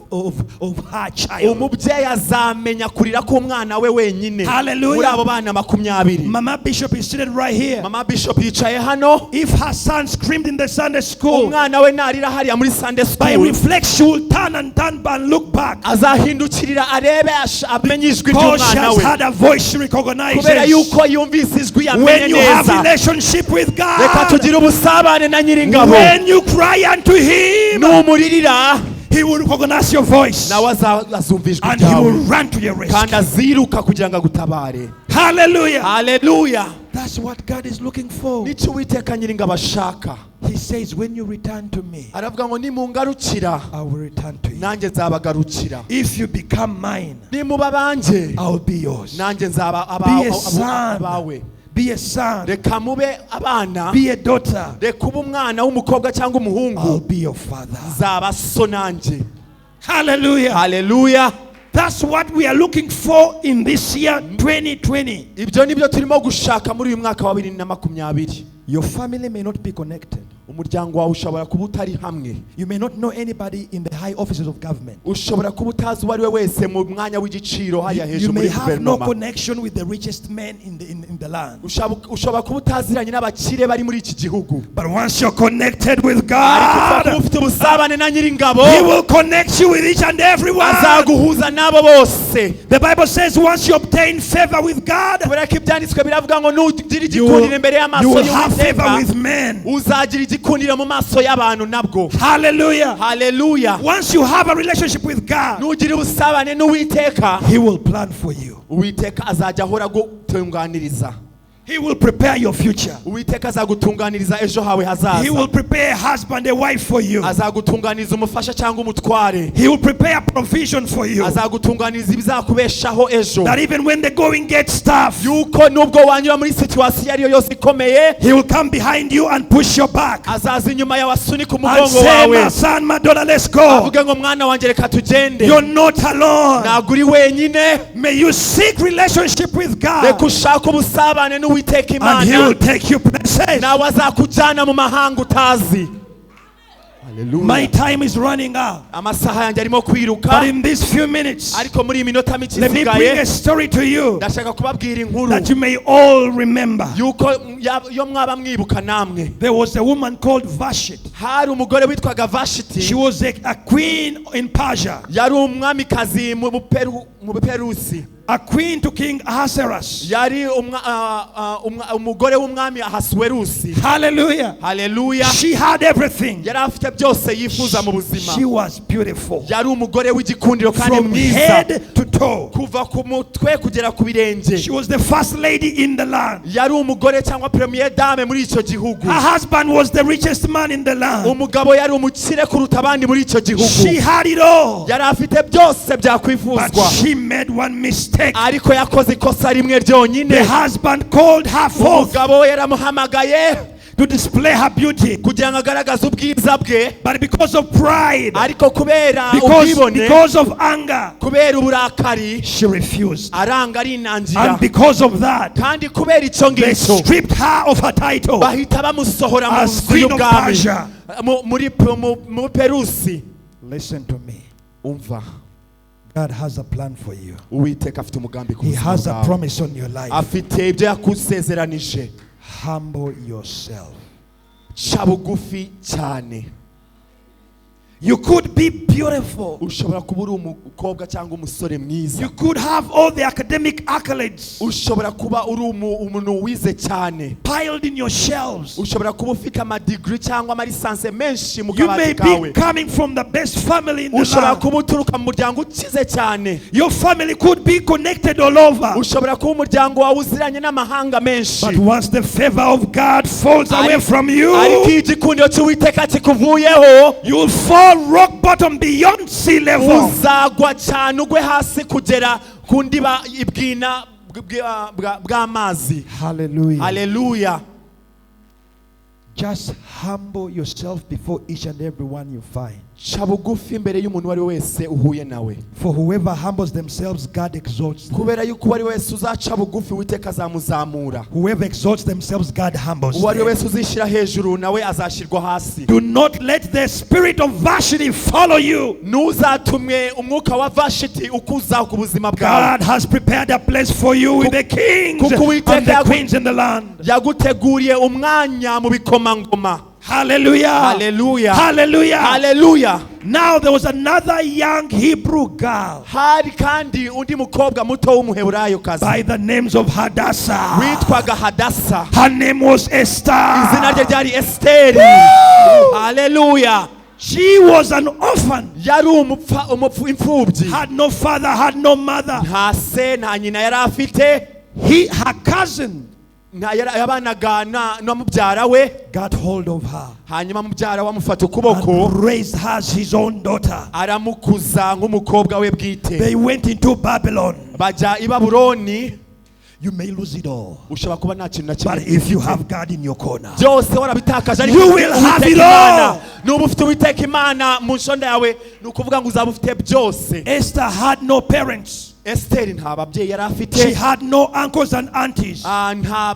S2: her child.
S1: umubyeyi azamenya kurira k'umwana we wenyine.
S2: Hallelujah.
S1: muri abo bana 20.
S2: Mama Bishop is seated right here.
S1: Mama Bishop yicaye hano.
S2: If her son screamed in the Sunday school,
S1: umwana we narira hariya muri Sunday
S2: by
S1: school,
S2: reflex she will turn and look back.
S1: azahindukirira arebe amenye ijwi
S2: Because she
S1: ry'umwana
S2: has
S1: we,
S2: had a voice she recognizes.
S1: kubera yuko yumvise ijwi yamenye
S2: When you have
S1: neza.
S2: relationship with
S1: Reka
S2: God,
S1: tugire ubusabane na nyiringabo.
S2: when you cry unto Him,
S1: numuririra,
S2: He will recognize your voice
S1: nawe azumva ijwi
S2: and He will
S1: ryawe
S2: run to your rescue.
S1: kandi aziruka kugira ngo agutabare.
S2: Hallelujah.
S1: Hallelujah.
S2: That's what God is looking for.
S1: nicyo Uwiteka nyiringabo ashaka.
S2: He says, when you return to me,
S1: aravuga ngo nimungarukira
S2: I will return to you.
S1: nanjye nzabagarukira.
S2: If you become mine,
S1: nimuba banjye
S2: I will be yours.
S1: nanjye nzaba
S2: Be a son.
S1: abawe.
S2: Be a son.
S1: reka mube abana,
S2: Be a daughter.
S1: reka ube umwana w'umukobwa cyangwa
S2: I'll
S1: umuhungu,
S2: be your father.
S1: nzaba so nanjye.
S2: Hallelujah.
S1: Hallelujah.
S2: That's what we are looking for in this year 2020.
S1: ibyo nibyo turimo gushaka muri uyu mwaka wa 2020.
S2: Your family may not be connected.
S1: umuryango wawe ushobora kuba utari hamwe.
S2: You may not know anybody in the high offices of government.
S1: ushobora kuba utazi uwo ari we wese mu mwanya w'igiciro hariya
S2: You
S1: hejuru
S2: may
S1: muri
S2: have no
S1: guverinoma.
S2: connection with the richest men in the land.
S1: ushobora kuba utaziranye n'abakire bari muri iki gihugu.
S2: But once you're connected with
S1: ariko upfa kuba
S2: God,
S1: ufite ubusabane na nyiringabo,
S2: He will connect you with each and everyone.
S1: azaguhuza n'abo bose.
S2: The Bible says once you obtain favor with God,
S1: kubera ko ibyanditswe biravuga ngo nugira
S2: you
S1: igikundiro imbere
S2: you
S1: y'amaso
S2: will have favor
S1: y'Uwiteka,
S2: with men.
S1: uzagira igikundiro mu maso y'abantu nabwo.
S2: Hallelujah.
S1: Hallelujah.
S2: Once you have a relationship with God,
S1: nugira ubusabane n'Uwiteka,
S2: He will plan for you.
S1: Uwiteka azajya ahora agutunganiriza.
S2: He will prepare your future.
S1: Uwiteka azagutunganiriza ejo hawe hazaza.
S2: He will prepare a husband, a wife for you.
S1: azagutunganiriza umufasha cyangwa umutware.
S2: He will prepare provision for you.
S1: azagutunganiriza ibizakubeshaho ejo.
S2: That even when the going gets tough,
S1: yuko nubwo wanyura muri situwasiyo ariyo yose ikomeye,
S2: He will come behind you and push your back
S1: azaza inyuma yawe asunika
S2: and
S1: umugongo
S2: say,
S1: wawe,
S2: my son, my daughter, let's go.
S1: avuge ngo mwana wanjye reka tugende.
S2: You're not alone.
S1: ntabwo uri wenyine.
S2: May you seek relationship with God,
S1: reka ushake ubusabane n'Uwiteka
S2: and He
S1: Imana,
S2: will take you places.
S1: nawe azakujyana mu mahanga utazi.
S2: My time is running out.
S1: amasaha yanjye arimo
S2: But
S1: kwiruka,
S2: in these few minutes,
S1: ariko muri iyi minota mike
S2: let me bring
S1: isigaye
S2: a story to you
S1: ndashaka kubabwira inkuru
S2: that you may all remember.
S1: yuko iyo mwaba mwibuka namwe.
S2: There was a woman called Vashti.
S1: hari umugore witwaga
S2: She
S1: Vashiti,
S2: was a queen in Persia,
S1: yari umwamikazi mu Buperusi,
S2: a queen to King Ahasuerus.
S1: yari umugore w'umwami Ahasuwerusi.
S2: Hallelujah.
S1: Haleluya.
S2: She had everything.
S1: yari afite byose yifuza mu buzima.
S2: She was beautiful
S1: yari umugore w'igikundiro kandi
S2: from
S1: mwiza,
S2: head to toe.
S1: kuva ku mutwe kugera ku birenge.
S2: She was the first lady in the land.
S1: yari umugore cyangwa premier dame muri icyo gihugu.
S2: Her husband was the richest man in the land.
S1: umugabo yari umukire kuruta abandi muri icyo
S2: She
S1: gihugu.
S2: had it all.
S1: yari afite byose
S2: But
S1: byakwifuzwa,
S2: she made one mistake.
S1: ariko yakoze ikosa rimwe ryonyine.
S2: The husband called her forth
S1: umugabo we yaramuhamagaye
S2: to display her beauty.
S1: kugira ngo agaragaze ubwiza bwe,
S2: But because of pride,
S1: ariko kubera ubwibone,
S2: because of anger,
S1: kubera uburakari,
S2: she refused.
S1: aranga arinangira.
S2: And because of that,
S1: kandi kubera icyo
S2: they
S1: ngicyo
S2: stripped her of her title
S1: bahita bamusohora mu
S2: as
S1: nzu
S2: queen of
S1: y'ubwami
S2: Persia.
S1: mu Perusi.
S2: Listen to me.
S1: umva,
S2: God has a plan for you.
S1: Uwiteka afite umugambi ku
S2: He
S1: buzima
S2: has a
S1: bwawe.
S2: promise on your life.
S1: afite ibyo yakusezeranije.
S2: Humble yourself.
S1: ca bugufi cyane.
S2: You could be beautiful.
S1: ushobora kuba uri umukobwa cyangwa umusore mwiza.
S2: You could have all the academic accolades
S1: ushobora kuba uri umuntu wize cyane.
S2: piled in your shelves.
S1: ushobora kuba ufite amadigiri cyangwa amalisanse menshi mu
S2: You may
S1: kabati
S2: be
S1: kawe.
S2: coming from the best family in the
S1: ushobora
S2: land.
S1: kuba uturuka mu muryango ukize cyane.
S2: Your family could be connected all over.
S1: ushobora kuba umuryango wawe uziranye n'amahanga menshi.
S2: But once the favor of God falls away from you,
S1: ariko igikundiro cy'Uwiteka kikuvuyeho,
S2: you will fall rock bottom beyond sea level.
S1: uzagwa cyane ugwe hasi kugera ku ndiba ibwina bw'amazi.
S2: Hallelujah.
S1: Haleluya.
S2: Just humble yourself before each and every one you find.
S1: Ca bugufi imbere y'umuntu wari wese uhuye nawe.
S2: For whoever humbles themselves, God exalts them.
S1: kubera yuko wari wese uzaca bugufi Uwiteka azamuzamura.
S2: Whoever exalts themselves, God humbles
S1: uwari
S2: them.
S1: wese uzishyira hejuru nawe azashyirwa hasi.
S2: Do not let the spirit of Vashti follow you.
S1: Ntuzatumwe umwuka wa Vashiti ukuza ku buzima bwawe.
S2: God has prepared a place for you with the kings
S1: kuko Uwiteka
S2: and the queens in the land.
S1: yaguteguriye umwanya mu bikomangoma.
S2: Hallelujah.
S1: Hallelujah.
S2: Hallelujah.
S1: Hallelujah.
S2: Now there was another young Hebrew girl
S1: hari kandi undi mukobwa muto w'umuheburayokazi
S2: by the names of Hadassah.
S1: witwaga Hadasa.
S2: Her name was Esther.
S1: izina rye ryari Esteri. Hallelujah.
S2: She was an orphan.
S1: yari imfubyi.
S2: Had no father, had no mother.
S1: nta se nta nyina yari afite.
S2: Her cousin
S1: yabanaga na mubyara we.
S2: got hold of her
S1: hanyuma mubyara we amufata ukuboko
S2: and raised her as his own daughter.
S1: aramukuza nk'umukobwa we bwite.
S2: They went into Babylon.
S1: bajya i Babuloni.
S2: You may lose it all,
S1: ushobora kuba nta kintu na
S2: but
S1: kimwe
S2: if you have God in your corner,
S1: byose warabitakaje ariko
S2: you will have
S1: Uwiteka
S2: it
S1: Imana.
S2: all.
S1: nuba ufite Uwiteka Imana mu nshonda yawe ni ukuvuga ngo uzaba ufite byose.
S2: Esther had no parents.
S1: Esteri nta babyeyi yari
S2: She
S1: afite.
S2: had no uncles and aunties.
S1: nta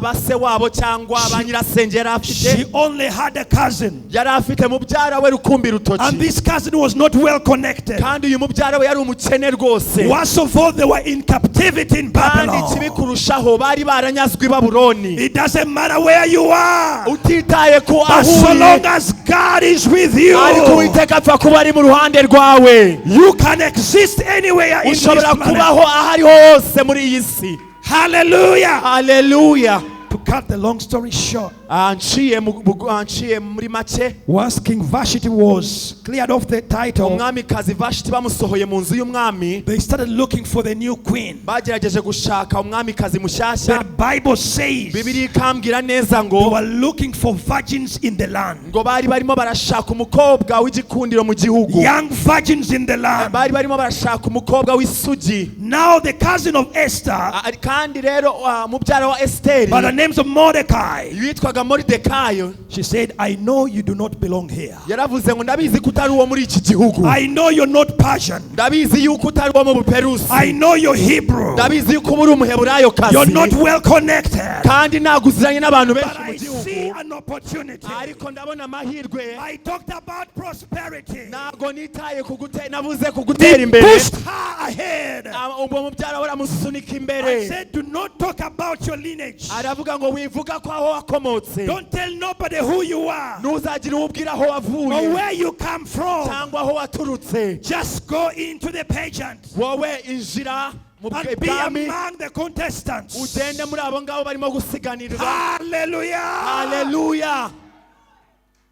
S1: ba se wabo cyangwa ba nyirasenge yari
S2: She
S1: afite.
S2: only had a cousin,
S1: yari afite mubyara we rukumbi
S2: and
S1: rutoki.
S2: this cousin was not well connected.
S1: kandi uyu mubyara we yari umukene rwose.
S2: Worst of all, they were in captivity in
S1: kandi ikibi
S2: Babylon.
S1: kurushaho bari baranyazwe i Babuloni.
S2: It doesn't matter where you are,
S1: utitaye ku
S2: but so
S1: aho
S2: long
S1: uri,
S2: as God is with you,
S1: ariko Uwiteka apfa kuba ari mu ruhande rwawe.
S2: you can exist anywhere in this
S1: ushobora
S2: planet.
S1: kubaho aho ari hose muri iyi si.
S2: Hallelujah.
S1: Haleluya.
S2: To cut the long story short,
S1: Anciye muri make,
S2: once King Vashti was cleared off the title,
S1: umwamikazi Vashiti bamusohoye mu nzu y'umwami.
S2: they started looking for the new queen.
S1: bagerageje gushaka umwamikazi mushyashya.
S2: The Bible says
S1: Bibiri ikambwira neza
S2: they
S1: ngo
S2: were looking for virgins in the land.
S1: ngo bari barimo barashaka umukobwa w'igikundiro mu gihugu.
S2: Young virgins in the land.
S1: bari barimo barashaka umukobwa w'isugi.
S2: Now the cousin of Esther,
S1: kandi rero mubyara wa Esteri
S2: by the names of Mordecai,
S1: yitwaga Moridekayo,
S2: she said, I know you do not belong here.
S1: yaravuze ngo ndabizi ko utari uwo muri iki gihugu.
S2: I know you're not Persian.
S1: ndabizi yuko utari uwo mu Buperusi.
S2: I know you're Hebrew.
S1: ndabizi yuko uri umuheburayokazi.
S2: You're not well connected.
S1: kandi ntabwo uziranye n'abantu
S2: But
S1: benshi mu
S2: I see
S1: gihugu.
S2: an opportunity.
S1: ariko ndabona amahirwe.
S2: I talked about prosperity.
S1: ntabwo nitaye navuze ku gutera
S2: They
S1: imbere.
S2: pushed her ahead.
S1: ubwo mubyara we aramusunika
S2: I
S1: imbere.
S2: said, do not talk about your lineage.
S1: aravuga ngo wivuga ko aho wakomotse.
S2: Don't tell nobody who you are
S1: ntuzagire uwo ubwira aho
S2: or
S1: wavuye
S2: where you come from.
S1: cyangwa aho waturutse.
S2: Just go into the pageant
S1: wowe injira mu
S2: and be
S1: bwami
S2: among the contestants.
S1: ugende muri abo ngabo barimo gusiganirwa.
S2: Hallelujah.
S1: Haleluya.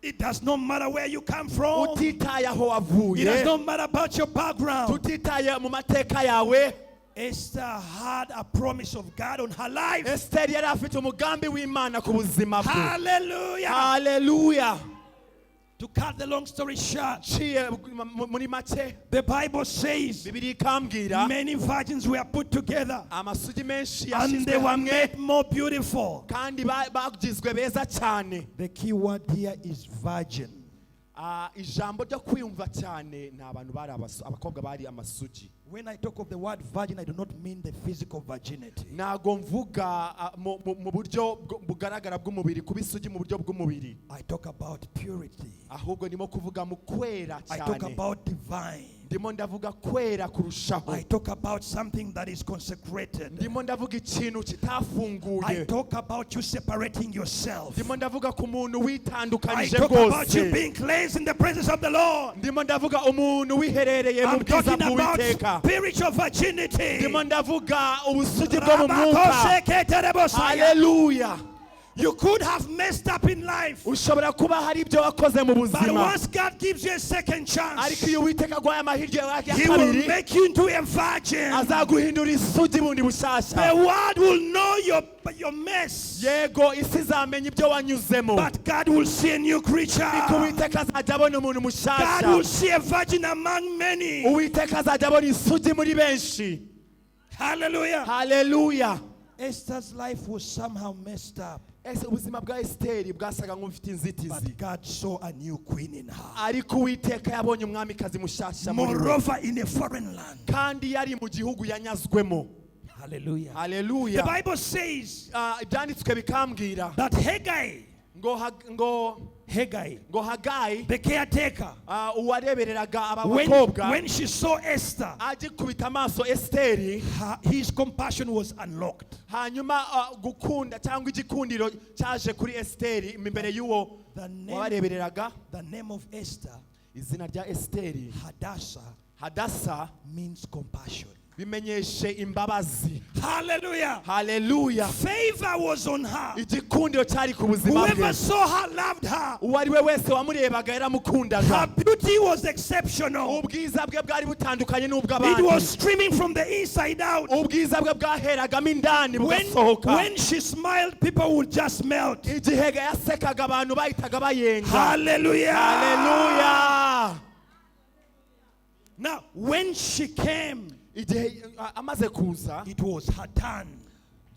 S2: It does not matter where you come from.
S1: utitaye aho
S2: It does
S1: wavuye.
S2: not matter about your background.
S1: tutitaye mu mateka yawe.
S2: Esther had a promise of God on her life.
S1: Esteri yari afite umugambi w'Imana ku buzima bwe.
S2: Hallelujah.
S1: Haleluya.
S2: To cut the long story short,
S1: ciye muri make,
S2: the Bible says
S1: Bibiri ikambwira
S2: many virgins were put together
S1: amasugi menshi
S2: and
S1: yashyizwe
S2: they were
S1: hamwe
S2: made more beautiful.
S1: kandi bagizwe beza cyane.
S2: The key word here is virgin.
S1: ijambo ryo kwiyumva cyane ni abantu bari abakobwa bari amasugi.
S2: When I talk of the word virgin, I do not mean the physical virginity.
S1: ntago mvuga mu buryo bugaragara bw'umubiri, kuba isugi mu buryo bw'umubiri.
S2: I talk about purity.
S1: ahubwo ndimo kuvuga mu kwera
S2: I talk
S1: cyane.
S2: about divine.
S1: ndimo ndavuga kwera kurushaho.
S2: I talk about something that is consecrated.
S1: Ndimo ndavuga ikintu
S2: I
S1: kitafunguye.
S2: talk about you separating yourself.
S1: Ndimo ndavuga ku muntu
S2: I
S1: witandukanije
S2: talk about you
S1: rwose.
S2: being cleansed in the presence of the Lord.
S1: Ndimo ndavuga umuntu wiherereye mu
S2: I'm
S1: bwiza
S2: talking about
S1: bw'Uwiteka.
S2: spiritual virginity.
S1: Ndimo ndavuga ubusugi bwo mu mwuka. Hallelujah.
S2: You could have messed up in life,
S1: Ushobora kuba hari ibyo wakoze mu
S2: but
S1: buzima.
S2: once God gives you a second chance,
S1: Ariko iyo Uwiteka aguhaye amahirwe ya
S2: He will
S1: kabiri,
S2: make you into a virgin.
S1: azaguhindura isugi bundi
S2: The
S1: bushasha.
S2: world will know your mess,
S1: Yego isi izamenya ibyo wanyuzemo.
S2: but God will see a new creature.
S1: Ariko Uwiteka azajya abona umuntu
S2: God will
S1: mushasha.
S2: see a virgin among many.
S1: Uwiteka azajya abona isugi muri benshi.
S2: Hallelujah.
S1: Hallelujah.
S2: Esther's life was somehow messed up,
S1: Ese ubuzima bwa Esiteri bwasaga nk'ufite inzitizi.
S2: but God saw a new queen in her.
S1: Ariko Uwiteka yabonye umwamikazi mushasha muri we.
S2: Moreover, in a foreign land.
S1: Kandi yari mu gihugu yanyazwemo.
S2: Hallelujah. The
S1: Hallelujah.
S2: Bible says
S1: Ibyanditswe bikambwira
S2: that Haggai,
S1: ngo Hagayi,
S2: the caretaker,
S1: uwarebereraga aba bakobwa,
S2: when she saw Esther,
S1: agikubita amaso Esiteri,
S2: his compassion was unlocked.
S1: hanyuma gukunda cyangwa igikundiro cyaje kuri Esiteri imbere y'uwo wabarebereraga.
S2: The name of Esther,
S1: Izina rya Esiteri Hadasa
S2: means compassion.
S1: bimenyeshe imbabazi.
S2: Hallelujah.
S1: Hallelujah.
S2: Favor was on her.
S1: Igikundiro cyari ku buzima
S2: Whoever
S1: bwe.
S2: saw her loved her.
S1: Uwo ari we wese wamurebaga
S2: Her
S1: yaramukundaga.
S2: beauty was exceptional.
S1: Ubwiza bwe bwari butandukanye
S2: It
S1: n'ubw'abandi.
S2: was streaming from the inside out.
S1: Ubwiza bwe bwaheragamo indani bugasohoka.
S2: When she smiled, people would just melt.
S1: Igihe yasekaga abantu bahitaga bayenga.
S2: Hallelujah.
S1: Hallelujah.
S2: Now, when she came,
S1: Igihe amaze kuza,
S2: it was her turn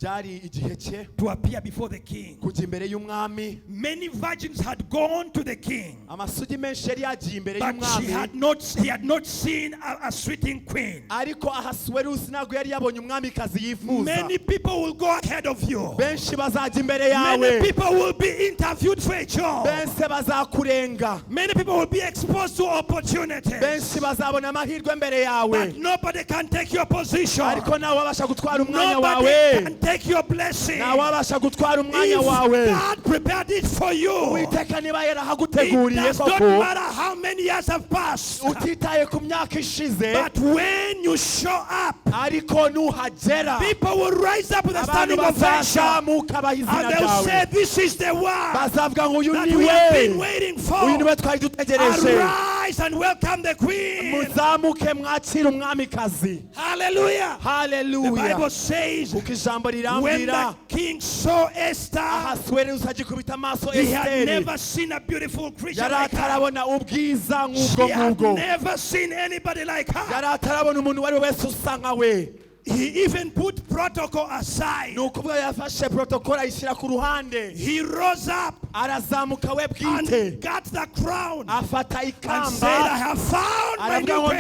S1: byari igihe cye
S2: to appear before the king.
S1: kujya imbere y'umwami.
S2: Many virgins had gone to the king,
S1: Amasugi menshi yari yagiye imbere
S2: but
S1: y'umwami.
S2: he had not seen a sweeting queen.
S1: Ariko Ahasuwerusi ntabwo yari yabonye umwamikazi yifuza.
S2: Many people will go ahead of you.
S1: Benshi bazajya imbere
S2: Many
S1: yawe.
S2: people will be interviewed for a job.
S1: Benshi bazakurenga.
S2: Many people will be exposed to opportunities.
S1: Benshi bazabona amahirwe imbere yawe.
S2: But nobody can take your position.
S1: Ariko nawe wabasha gutwara umwanya
S2: Nobody
S1: wawe.
S2: can take your blessing.
S1: Nawe wabasha gutwara umwanya
S2: If
S1: wawe.
S2: God prepared it for you,
S1: Uwiteka niba
S2: it
S1: yarahaguteguriye
S2: does not
S1: koko,
S2: matter how many years have passed.
S1: utitaye ku myaka ishize,
S2: But when you show up,
S1: ariko nuhagera,
S2: people will rise up with a
S1: abantu
S2: standing ovation,
S1: bazazamuka baha izina
S2: and they'll say,
S1: ryawe.
S2: "This is the one
S1: Bazavuga ngo uyu
S2: that
S1: ni
S2: we have been
S1: we,
S2: waiting
S1: uyu
S2: for.
S1: ni we twari dutegereje.
S2: Arise and welcome the Queen."
S1: Muzamuke mwakire umwamikazi.
S2: Hallelujah. The
S1: Hallelujah.
S2: Bible says,
S1: Kuko ijambo
S2: when
S1: rirambwira,
S2: the king saw Esther,
S1: Ahasuwerusi agikubita amaso
S2: he had
S1: Esiteri,
S2: never seen a beautiful creature
S1: yari
S2: like her.
S1: atarabona ubwiza
S2: She
S1: nk'ubwo
S2: had
S1: ngubwo.
S2: never seen anybody like her.
S1: Yari atarabona umuntu uwo ari we wese usa nka we.
S2: He even put protocol aside.
S1: Ni ukuvuga yafashe protokoli ayishyira ku ruhande.
S2: He rose up
S1: Arazamuka we bwite,
S2: and got the crown
S1: afata
S2: and said, "I
S1: ikamba,
S2: have found my
S1: aravuga
S2: new
S1: ngo
S2: queen,"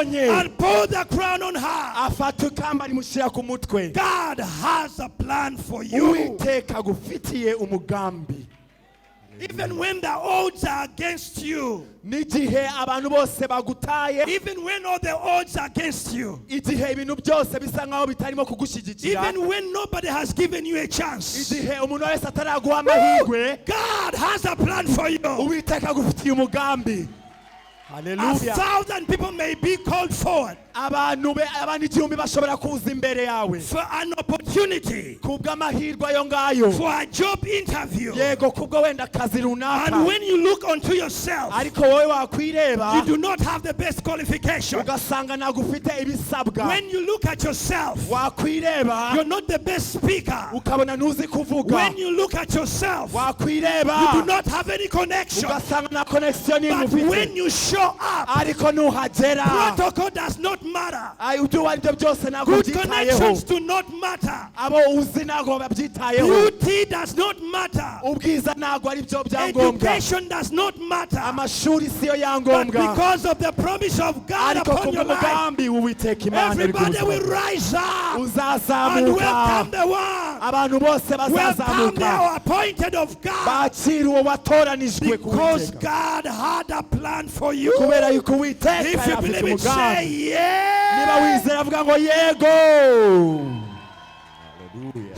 S1: ndamubonye.
S2: and put the crown on her.
S1: Afata ikamba rimushyira ku mutwe.
S2: God has a plan for you.
S1: Uwiteka agufitiye umugambi.
S2: Even when the odds are against you,
S1: N'igihe abantu bose bagutaye,
S2: even when all the odds are against you,
S1: igihe ibintu byose bisa nkaho bitarimo kugushyigikira,
S2: even when nobody has given you a chance,
S1: igihe umuntu wese ataraguha amahirwe,
S2: God has a plan for you.
S1: Uwiteka agufitiye umugambi. Hallelujah.
S2: 1,000 people may be called forward
S1: abantu 1000 bashobora kuza imbere yawe
S2: for an opportunity,
S1: kubw'amahirwe ayo ngayo,
S2: for a job interview.
S1: yego kubwo wenda akazi runaka,
S2: And when you look unto yourself,
S1: ariko wowe wakwireba
S2: you do not have the best qualification.
S1: ugasanga ntabwo ufite ibisabwa.
S2: When you look at yourself,
S1: Wakwireba
S2: you're not the best speaker.
S1: ukabona ntuzi kuvuga.
S2: When you look at yourself, you
S1: Wakwireba
S2: do not have any connection.
S1: ugasanga na connection
S2: But when
S1: ufite,
S2: you show up,
S1: ariko nuhagera,
S2: protocol does not matter.
S1: ibyo ari byo byose ntabwo
S2: Good
S1: byitayeho.
S2: connections do not matter.
S1: Abo uzi ntabwo babyitayeho.
S2: Beauty does not matter.
S1: Ubwiza ntabwo ari byo byangombwa.
S2: Education does not matter.
S1: Amashuri siyo
S2: But
S1: yangombwa,
S2: because of the promise of God
S1: ariko
S2: upon your life,
S1: kubw'umugambi w'Uwiteka Imana iri
S2: everybody
S1: kuza.
S2: will rise up and
S1: Uzazamuka
S2: welcome the one
S1: abantu bose
S2: welcome the
S1: bazazamuka
S2: appointed of God.
S1: bakira uwo watoranijwe ku
S2: Because
S1: Uwiteka.
S2: God had a plan for you.
S1: kubera yuko Uwiteka
S2: If you
S1: yari afite
S2: believe it, say
S1: umugambi. niba
S2: yeah.
S1: wizera avuga ngo yego.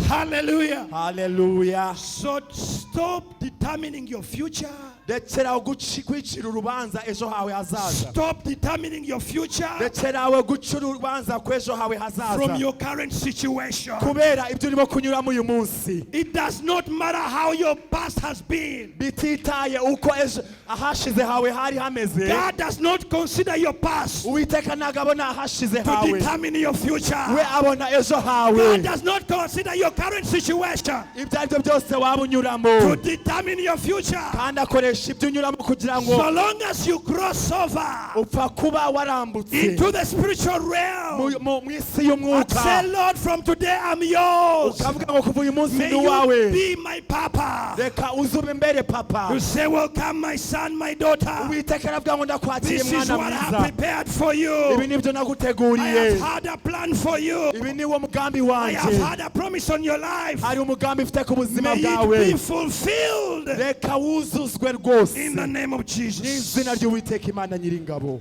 S2: Hallelujah.
S1: Hallelujah.
S2: So stop determining your future.
S1: rekeraho kwicira urubanza ejo hawe hazaza.
S2: Stop determining your future
S1: rekeraho gucira urubanza ku ejo hawe hazaza
S2: from your current situation.
S1: kubera ibyo urimo kunyuramo uyu munsi.
S2: It does not matter how your past has been.
S1: bititaye uko ejo ahashize hawe hari hameze.
S2: God does not consider your past
S1: Uwiteka ntabwo abona ahashize
S2: to
S1: hawe,
S2: determine your future.
S1: we abona ejo hawe.
S2: God does not consider your current situation
S1: ibyo ari byo byose waba
S2: to
S1: unyuramo
S2: determine your future.
S1: kandi akoresha ibyo unyuramo kugira ngo
S2: So long as you cross over
S1: upfa kuba warambutse
S2: into the spiritual realm
S1: mu isi
S2: and say,
S1: y'umwuka
S2: Lord, from today I'm yours.
S1: ukavuga ngo kuva uyu munsi
S2: May
S1: ni
S2: you
S1: uwawe.
S2: be my papa.
S1: reka uzube mbere papa.
S2: You say, welcome my son, my daughter.
S1: Uwiteka aravuga ngo ndakwakiriye
S2: This is
S1: mwana
S2: what I have
S1: mwiza.
S2: prepared for
S1: ibi
S2: you.
S1: nibyo
S2: I
S1: naguteguriye.
S2: have had a plan for you.
S1: ibi ni wo mugambi
S2: I have
S1: wanjye.
S2: had a promise on your life.
S1: hari umugambi mfite ku buzima
S2: May it
S1: bwawe.
S2: be fulfilled
S1: reka wuzuzwe rwose
S2: in the name of Jesus.
S1: n'izina ry'Uwiteka Imana Nyiringabo.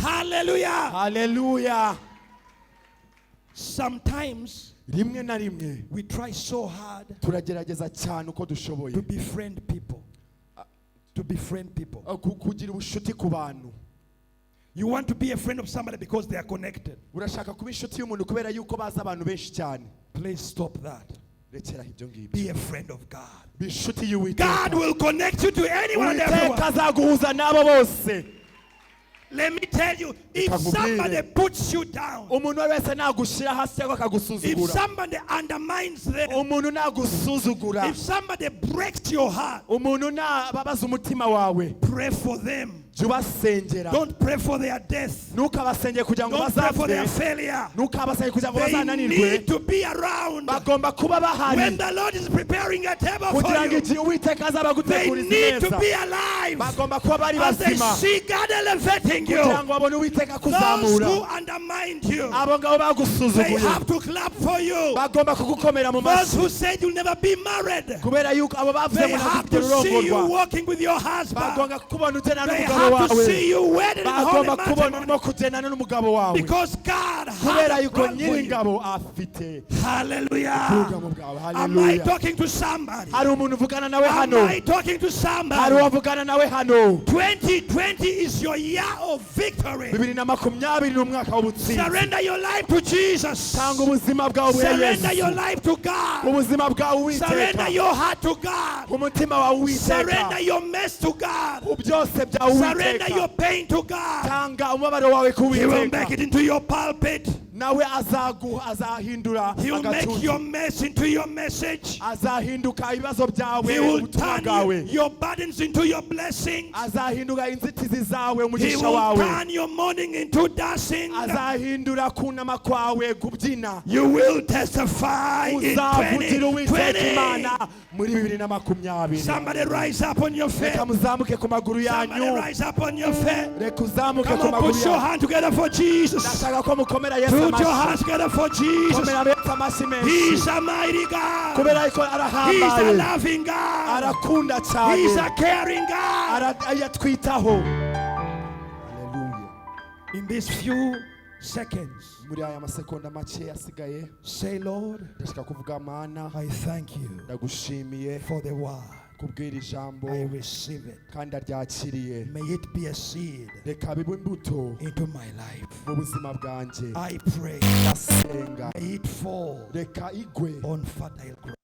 S2: Hallelujah.
S1: Haleluya.
S2: Sometimes
S1: rimwe na rimwe
S2: we try so hard
S1: turagerageza cyane uko dushoboye
S2: to befriend people. To befriend people.
S1: kugira ubushuti ku bantu.
S2: You want to be a friend of somebody because they are connected.
S1: urashaka kuba inshuti y'umuntu kubera yuko bazi abantu benshi cyane.
S2: Please stop that.
S1: rekeraho ibyo ngibyo.
S2: Be a friend of God.
S1: Be inshuti y'Uwiteka.
S2: God will connect you to anyone and
S1: Uwiteka
S2: everyone.
S1: azaguhuza n'abo bose.
S2: Let me tell you, if somebody puts you down,
S1: umuntu wese nagushyira hasi cyangwa
S2: if
S1: akagusuzugura,
S2: somebody undermines them,
S1: umuntu nagusuzugura,
S2: if somebody breaks your heart,
S1: umuntu nababaza umutima wawe,
S2: pray for them.
S1: jya ubasengera.
S2: Don't pray for their death.
S1: ntukabasengere kugira ngo
S2: Don't pray for their
S1: bazapfe,
S2: failure.
S1: ntukabasengere kugira ngo
S2: They
S1: bazananirwe.
S2: need to be around
S1: bagomba kuba bahari
S2: when the Lord is preparing a table for
S1: kugira ngo
S2: you.
S1: igihe Uwiteka azaba
S2: They
S1: aguteguriza
S2: need to
S1: neza.
S2: be alive
S1: bagomba kuba bari
S2: as they
S1: bazima
S2: see God elevating you.
S1: kugira ngo babone Uwiteka
S2: Those
S1: kuzamura.
S2: who undermined you,
S1: abo ngabo
S2: they
S1: bagusuzuguye
S2: have to clap for you.
S1: bagomba kugukomera mu
S2: Those
S1: mashyi
S2: who said you'll never be married,
S1: kubera yuko abo bavuze
S2: they
S1: ngo
S2: have
S1: ntazigera
S2: to see you
S1: urongorwa.
S2: walking with your husband.
S1: bagomba kubona ugenda
S2: They
S1: n'umugabo
S2: have to
S1: wawe.
S2: see you wedded in holy
S1: bagomba kubona
S2: matrimony.
S1: urimo kugenda n'umugabo wawe
S2: Because God
S1: kubera
S2: has a
S1: yuko
S2: plan for you.
S1: Nyiringabo afite
S2: Hallelujah.
S1: ubwugamo bwawe.
S2: Am I
S1: Haleluya.
S2: talking to somebody?
S1: hari umuntu uvugana nawe
S2: Am
S1: hano,
S2: I talking to
S1: hari
S2: somebody?
S1: uwavugana nawe hano.
S2: 2020 is your year of victory.
S1: 2020 ni umwaka w'ubutsinzi.
S2: Surrender your life to Jesus.
S1: tanga ubuzima bwawe bwa
S2: Surrender your
S1: Yesu,
S2: life to God.
S1: ubuzima bwawe
S2: Surrender
S1: Uwiteka,
S2: your heart to God.
S1: umutima wawe
S2: Surrender
S1: Uwiteka,
S2: your mess to God.
S1: byose byawe
S2: Surrender your
S1: Uwiteka,
S2: pain to God.
S1: tanga umubabaro wawe ku
S2: He will make
S1: Uwiteka,
S2: it into your pulpit.
S1: nawe azahindura
S2: He will make
S1: agatutu,
S2: your mess into your message.
S1: azahinduka ibibazo byawe
S2: He will
S1: ubutumwa
S2: turn
S1: bwawe,
S2: your burdens into your blessings.
S1: azahinduka inzitizi zawe
S2: He
S1: umugisha
S2: will
S1: wawe,
S2: turn your mourning into dancing.
S1: azahindura kunama kwawe kubyina.
S2: You will testify in
S1: uzavugira Uwiteka
S2: 2020.
S1: Imana muri 2020.
S2: Somebody rise up on your feet.
S1: reka muzamuke ku maguru
S2: Somebody
S1: yanyu,
S2: rise up on your feet.
S1: reka uzamuke
S2: Come
S1: ku
S2: on,
S1: maguru
S2: put your
S1: yanyu.
S2: hand together for Jesus.
S1: ndashaka ko mukomera Yesu
S2: Put your
S1: amashyi,
S2: hands together for Jesus.
S1: komera Yesu amashyi menshi,
S2: He's a mighty God.
S1: kubera ko
S2: He's a
S1: arahambaye,
S2: loving God.
S1: arakunda
S2: He's
S1: cyane,
S2: a caring God.
S1: yatwitaho. Haleluya.
S2: In these few seconds,
S1: muri aya masekonda make asigaye,
S2: say, Lord,
S1: ndashaka kuvuga Mana,
S2: I thank you
S1: ndagushimiye
S2: for the word.
S1: kubwira ijambo
S2: I receive it.
S1: kandi aryakiriye.
S2: May it be a seed
S1: reka bibe imbuto
S2: into my life.
S1: mu buzima bwanjye.
S2: I pray.
S1: ndasenga,
S2: May it fall
S1: reka igwe
S2: on fertile ground.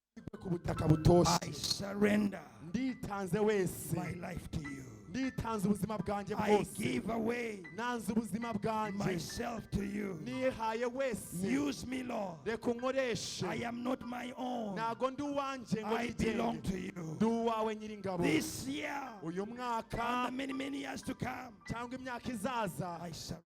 S1: ku butaka butoshye.
S2: I surrender
S1: nditanze wese,
S2: my life to you.
S1: nditanze ubuzima bwanjye
S2: I
S1: bwose,
S2: give away
S1: nanze ubuzima bwanjye,
S2: myself to you.
S1: nihaye wese.
S2: Use me, Lord.
S1: reka unkoreshe,
S2: I am not my own.
S1: ntago ndi uwanjye ngo
S2: I belong
S1: nigenge,
S2: to you.
S1: ndi uwawe Nyiringabo.
S2: This year
S1: uyu mwaka
S2: and the many, many years to come,
S1: cyangwa imyaka izaza,
S2: I surrender.